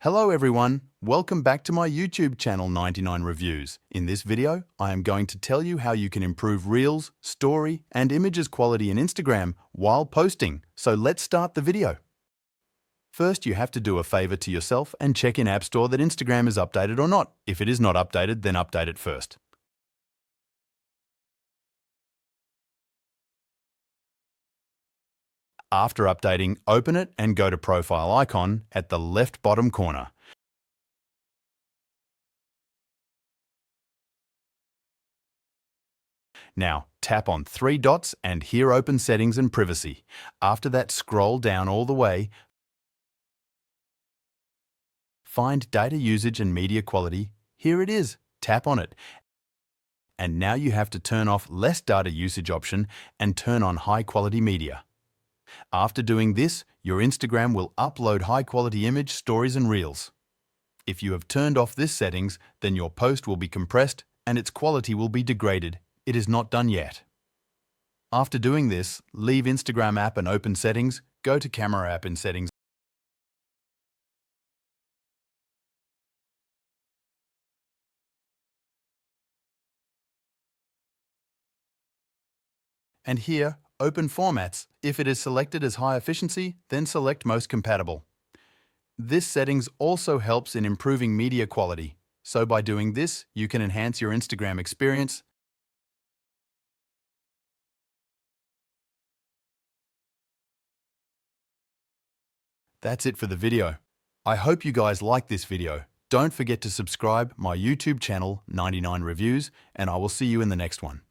Hello everyone, welcome back to my YouTube channel 99 Reviews. In this video, I am going to tell you how you can improve Reels, Story, and Images quality in Instagram while posting. So let's start the video. First, you have to do a favor to yourself and check in App Store that Instagram is updated or not. If it is not updated, then update it first. After updating, open it and go to Profile icon at the left bottom corner. Now, tap on three dots and here open Settings and Privacy. After that, scroll down all the way. Find Data Usage and Media Quality. Here it is. Tap on it. And now you have to turn off Less Data Usage option and turn on High Quality Media. After doing this, your Instagram will upload high-quality image, stories and reels. If you have turned off this settings, then your post will be compressed and its quality will be degraded. It is not done yet. After doing this, leave Instagram app and open Settings, go to Camera app in Settings. And here, open Formats. If it is selected as high efficiency, then select Most Compatible. This settings also helps in improving media quality. So by doing this, you can enhance your Instagram experience. That's it for the video. I hope you guys liked this video. Don't forget to subscribe my YouTube channel 99 Reviews, and I will see you in the next one.